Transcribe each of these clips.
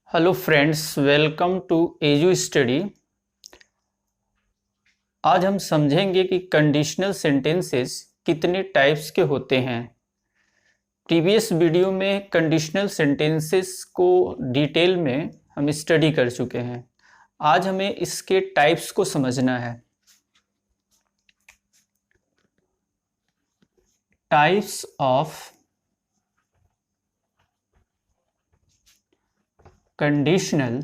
Hello friends, welcome to Edu Study. आज हम समझेंगे कि कंडीशनल सेंटेंसेस कितने टाइप्स के होते हैं। प्रीवियस वीडियो में कंडीशनल सेंटेंसेस को डिटेल में हम स्टडी कर चुके हैं। आज हमें इसके टाइप्स को समझना है। Types of conditional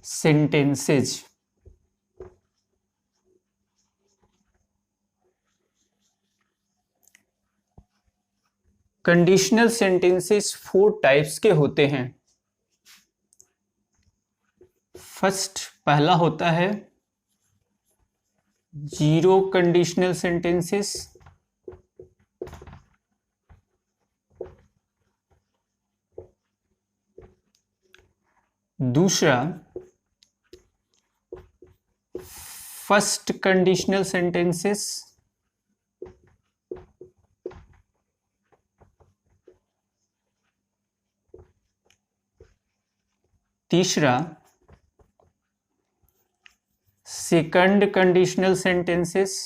sentences. Conditional sentences 4 types के होते हैं। पहला होता है जीरो कंडीशनल सेंटेंसेस। दूसरा फर्स्ट कंडीशनल सेंटेंसेस। तीसरा सेकंड कंडीशनल सेंटेंसेस।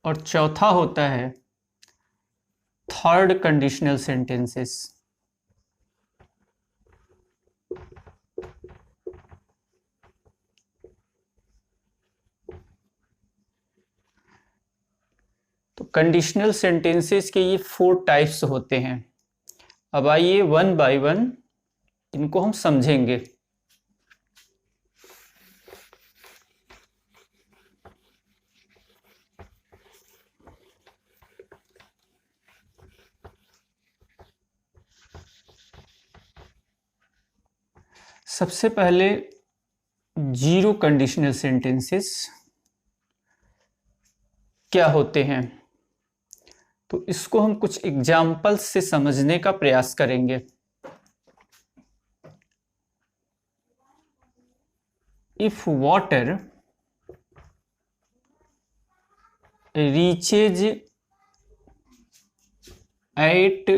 और चौथा होता है थर्ड कंडीशनल सेंटेंसेस। तो कंडीशनल सेंटेंसेस के ये 4 टाइप्स होते हैं। अब आइए वन बाय वन इनको हम समझेंगे। सबसे पहले जीरो कंडीशनल सेंटेंसेस क्या होते हैं, तो इसको हम कुछ एग्जाम्पल्स से समझने का प्रयास करेंगे। If water reaches at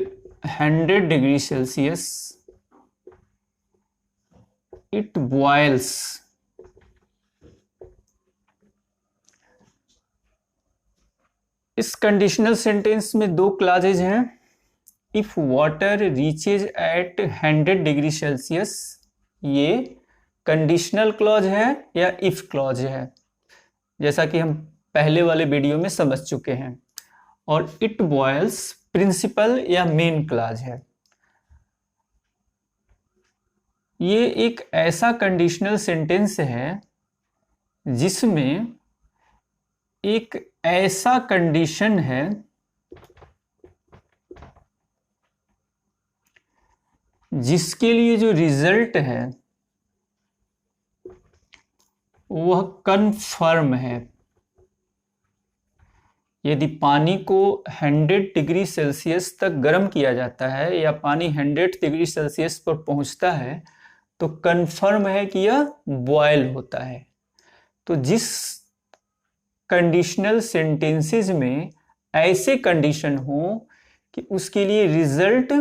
100 degree Celsius it boils. इस कंडीशनल सेंटेंस में 2 क्लॉजेज हैं। If water reaches at 100 degree Celsius, ये कंडीशनल क्लॉज है या इफ क्लॉज है, जैसा कि हम पहले वाले वीडियो में समझ चुके हैं। और इट बॉयल्स प्रिंसिपल या मेन क्लॉज है। ये एक ऐसा कंडीशनल सेंटेंस है जिसमें एक ऐसा कंडीशन है जिसके लिए जो रिजल्ट है वह कन्फर्म है। यदि पानी को 100 डिग्री सेल्सियस तक गर्म किया जाता है या पानी 100 डिग्री सेल्सियस पर पहुंचता है तो कन्फर्म है कि यह बॉयल होता है। तो जिस कंडीशनल सेंटेंसेस में ऐसे कंडीशन हो कि उसके लिए रिजल्ट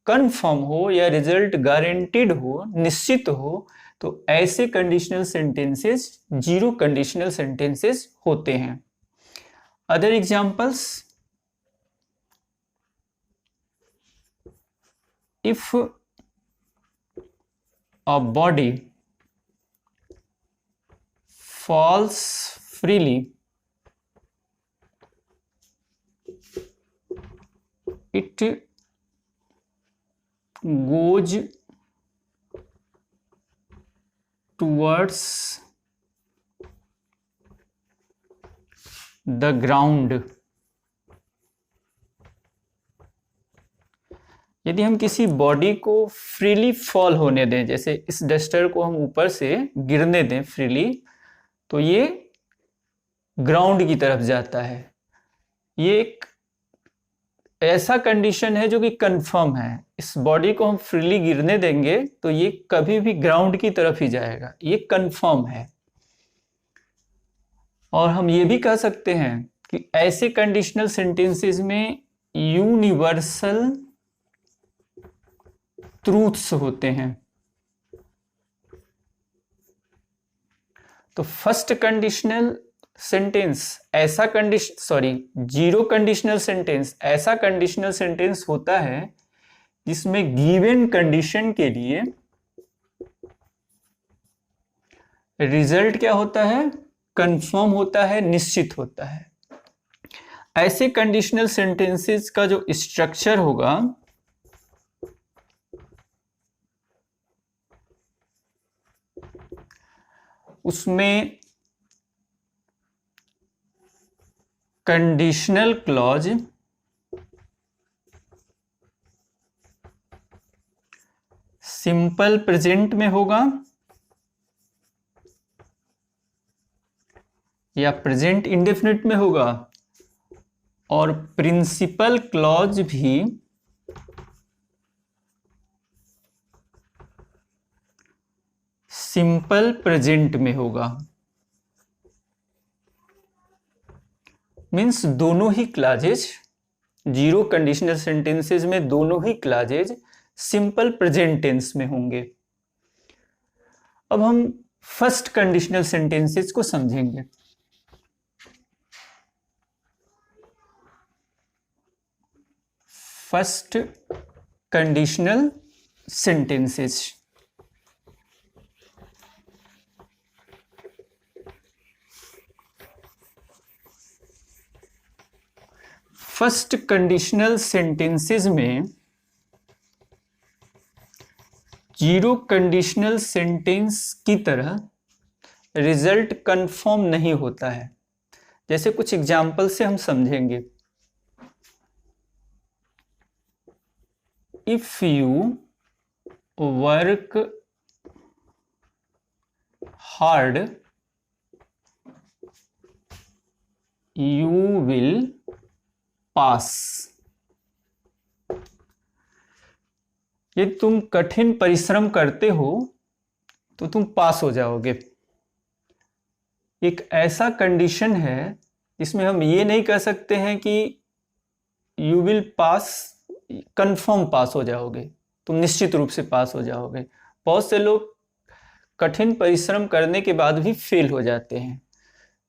कन्फर्म हो या रिजल्ट गारंटीड हो, निश्चित हो, तो ऐसे conditional sentences zero conditional sentences होते हैं। Other examples, if a body falls freely it goes towards the ground। यदि हम किसी बॉडी को फ्रीली फॉल होने दें, जैसे इस डस्टर को हम ऊपर से गिरने दें फ्रीली, तो ये ग्राउंड की तरफ जाता है। ये एक ऐसा कंडीशन है जो कि कंफर्म है, इस बॉडी को हम फ्रीली गिरने देंगे तो ये कभी भी ग्राउंड की तरफ ही जाएगा, ये कंफर्म है। और हम ये भी कह सकते हैं कि ऐसे कंडीशनल सेंटेंसेस में यूनिवर्सल ट्रूथ्स होते हैं। तो फर्स्ट कंडीशनल सेंटेंस ऐसा जीरो कंडीशनल सेंटेंस ऐसा कंडीशनल सेंटेंस होता है जिसमें गिवन कंडीशन के लिए रिजल्ट क्या होता है, कंफर्म होता है, निश्चित होता है। ऐसे कंडीशनल सेंटेंसेस का जो स्ट्रक्चर होगा उसमें कंडीशनल क्लॉज सिंपल प्रेजेंट में होगा या प्रेजेंट इंडेफिनिट में होगा, और प्रिंसिपल क्लॉज भी सिंपल प्रेजेंट में होगा। मीन्स दोनों ही क्लॉजेज, जीरो कंडीशनल सेंटेंसेस में दोनों ही क्लॉजेज सिंपल प्रेजेंट टेंस में होंगे। अब हम फर्स्ट कंडीशनल सेंटेंसेस को समझेंगे। First conditional sentences, first conditional sentences में जीरो कंडीशनल सेंटेंस की तरह रिजल्ट कंफर्म नहीं होता है। जैसे कुछ एग्जाम्पल से हम समझेंगे। If you work hard you will pass. यदि तुम कठिन परिश्रम करते हो तो तुम पास हो जाओगे। एक ऐसा कंडीशन है जिसमें हम ये नहीं कह सकते हैं कि यू विल पास, कंफर्म पास हो जाओगे, तुम निश्चित रूप से पास हो जाओगे। बहुत से लोग कठिन परिश्रम करने के बाद भी फेल हो जाते हैं।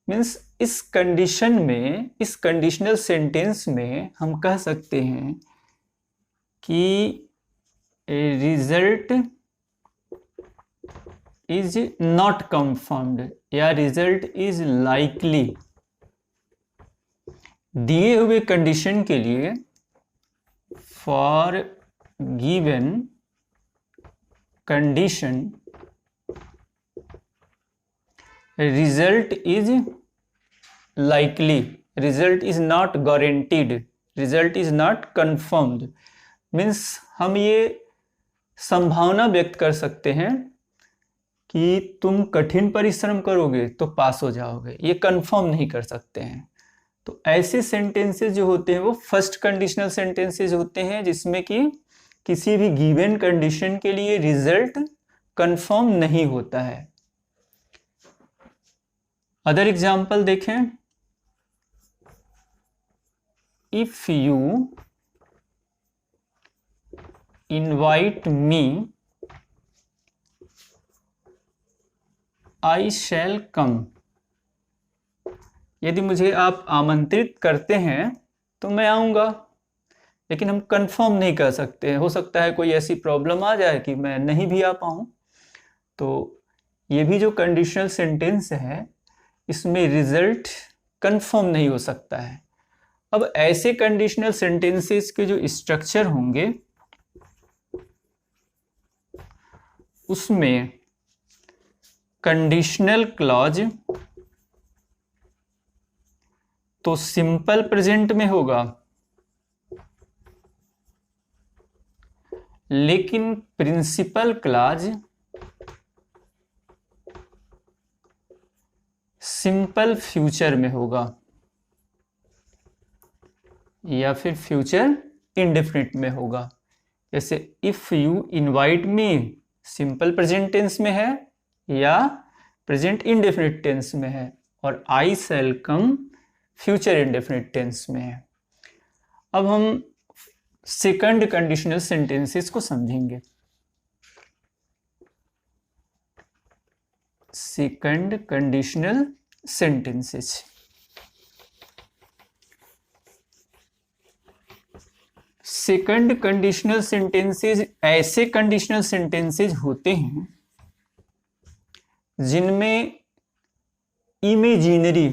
मीन्स इस कंडीशन में, इस कंडीशनल सेंटेंस में हम कह सकते हैं कि रिजल्ट इज नॉट कंफर्म्ड या रिजल्ट इज लाइकली। दिए हुए कंडीशन के लिए for given condition result is likely, result is not guaranteed, result is not confirmed. Means हम ये संभावना व्यक्त कर सकते हैं कि तुम कठिन परिश्रम करोगे तो पास हो जाओगे, ये कंफर्म नहीं कर सकते हैं। तो ऐसे सेंटेंसेस जो होते हैं वो फर्स्ट कंडीशनल सेंटेंसेस होते हैं जिसमें कि किसी भी गिवन कंडीशन के लिए रिजल्ट कंफर्म नहीं होता है। अदर एग्जाम्पल देखें। If you invite me I shall कम। यदि मुझे आप आमंत्रित करते हैं तो मैं आऊँगा, लेकिन हम कंफर्म नहीं कर सकते। हो सकता है कोई ऐसी प्रॉब्लम आ जाए कि मैं नहीं भी आ पाऊँ। तो ये भी जो कंडीशनल सेंटेंस है इसमें रिजल्ट कंफर्म नहीं हो सकता है। अब ऐसे कंडीशनल सेंटेंसेस के जो स्ट्रक्चर होंगे उसमें कंडीशनल क्लॉज तो सिंपल प्रेजेंट में होगा, लेकिन प्रिंसिपल क्लॉज सिंपल फ्यूचर में होगा। या फिर फ्यूचर इंडेफिनिट में होगा। जैसे if you invite me simple present tense में है या प्रेजेंट इंडेफिनिट टेंस में है, और I shall come future indefinite tense में है। अब हम सेकंड कंडीशनल सेंटेंसेस को समझेंगे। Second conditional sentences, second conditional sentences ऐसे कंडीशनल सेंटेंसेस होते हैं जिनमें इमेजिनरी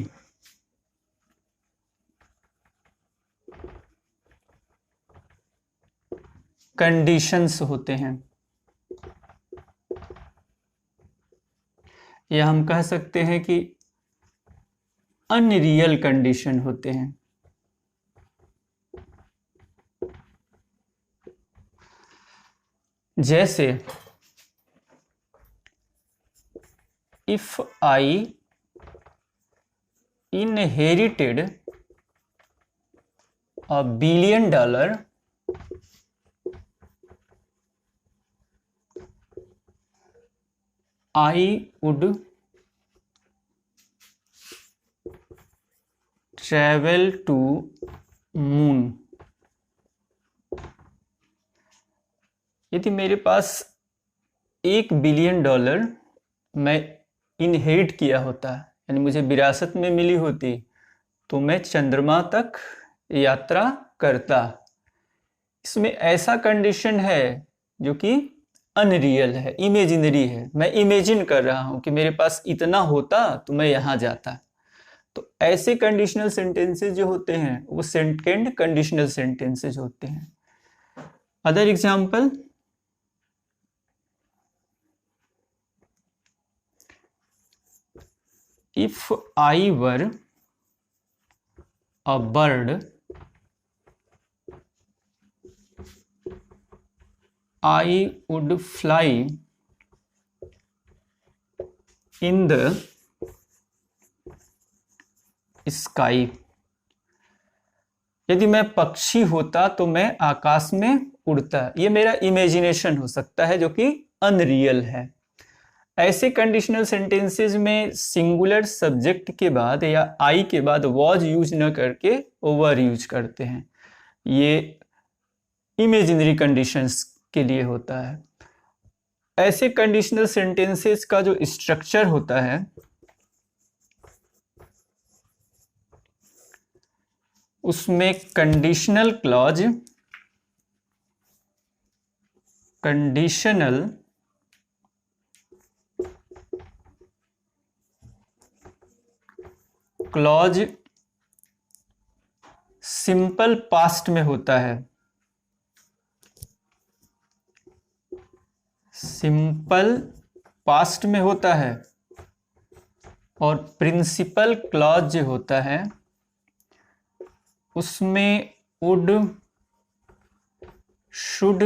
कंडीशंस होते हैं, या हम कह सकते हैं कि अनरियल कंडीशन होते हैं। जैसे if I inherited $1 billion, I would travel to moon। यदि मेरे पास $1 बिलियन मैं इनहेरिट किया होता, यानी मुझे विरासत में मिली होती, तो मैं चंद्रमा तक यात्रा करता। इसमें ऐसा कंडीशन है जो कि अनरियल है, इमेजिनरी है। मैं इमेजिन कर रहा हूं कि मेरे पास इतना होता तो मैं यहां जाता। तो ऐसे कंडीशनल सेंटेंसेस जो होते हैं वो सेकंड कंडीशनल सेंटेंसेस होते हैं। Other example, if I were a bird, I would fly in the sky। यदि मैं पक्षी होता तो मैं आकाश में उड़ता। ये मेरा इमेजिनेशन हो सकता है जो कि अनरियल है। ऐसे कंडीशनल सेंटेंसेस में सिंगुलर सब्जेक्ट के बाद या आई के बाद वॉज यूज न करके ओवर यूज करते हैं। ये इमेजिनरी कंडीशंस के लिए होता है। ऐसे कंडीशनल सेंटेंसेस का जो स्ट्रक्चर होता है उसमें conditional clause, conditional clause simple past में होता है, सिंपल पास्ट में होता है, और प्रिंसिपल क्लॉज जो होता है उसमें वुड, शुड,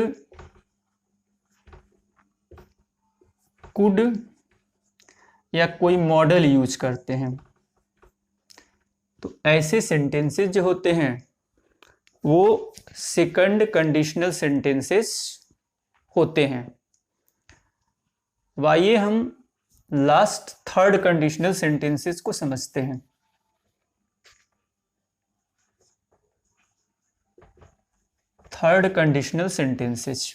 कुड या कोई मॉडल यूज करते हैं। तो ऐसे सेंटेंसेस जो होते हैं वो सेकंड कंडीशनल सेंटेंसेस होते हैं। आइए हम लास्ट थर्ड कंडीशनल सेंटेंसेस को समझते हैं। थर्ड कंडीशनल सेंटेंसेस,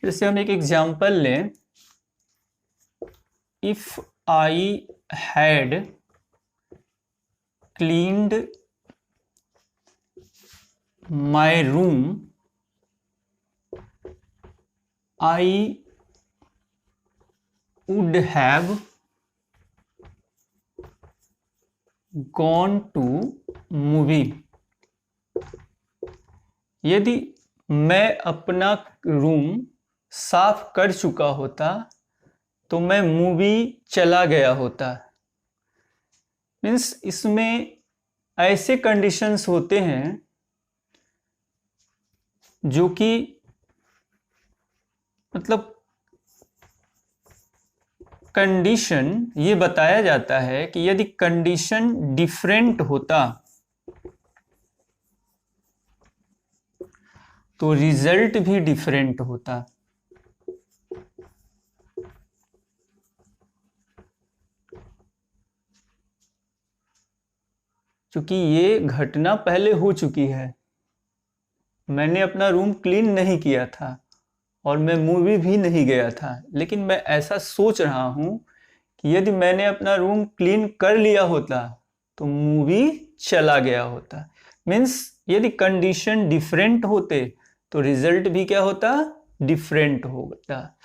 जैसे हम एक एग्जांपल लें, if I had cleaned my room, I would have gone to movie। यदि मैं अपना रूम साफ कर चुका होता तो मैं मूवी चला गया होता। मीन्स इसमें ऐसे कंडीशंस होते हैं जो कि मतलब कंडीशन ये बताया जाता है कि यदि कंडीशन डिफरेंट होता तो रिजल्ट भी डिफरेंट होता। क्योंकि ये घटना पहले हो चुकी है, मैंने अपना रूम क्लीन नहीं किया था और मैं मूवी भी नहीं गया था, लेकिन मैं ऐसा सोच रहा हूँ कि यदि मैंने अपना रूम क्लीन कर लिया होता तो मूवी चला गया होता। मीन्स यदि कंडीशन डिफरेंट होते तो रिजल्ट भी क्या होता, डिफरेंट होता।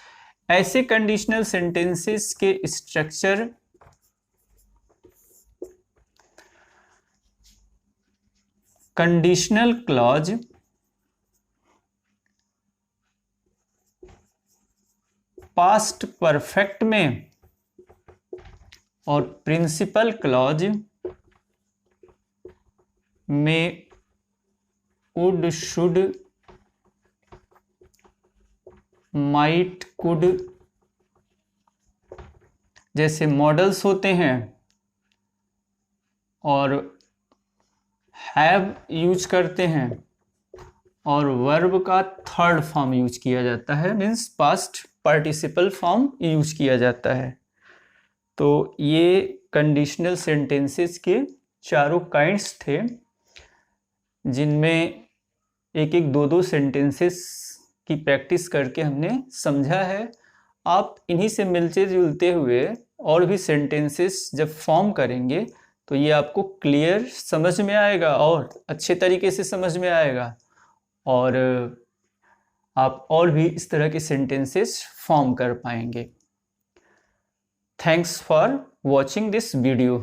ऐसे कंडीशनल सेंटेंसेस के structure conditional clause, past perfect में और प्रिंसिपल क्लॉज में वुड, शुड, माइट, कुड जैसे मॉडल्स होते हैं और हैव यूज करते हैं और वर्ब का थर्ड फॉर्म यूज किया जाता है, means past participle form use किया जाता है। तो ये कंडीशनल सेंटेंसेस के चारों काइंड्स थे, जिनमें एक एक दो दो सेंटेंसेस की प्रैक्टिस करके हमने समझा है। आप इन्हीं से मिलते जुलते हुए और भी सेंटेंसेस जब फॉर्म करेंगे तो ये आपको क्लियर समझ में आएगा और अच्छे तरीके से समझ में आएगा, और आप और भी इस तरह के सेंटेंसेस फॉर्म कर पाएंगे। Thanks for watching this video.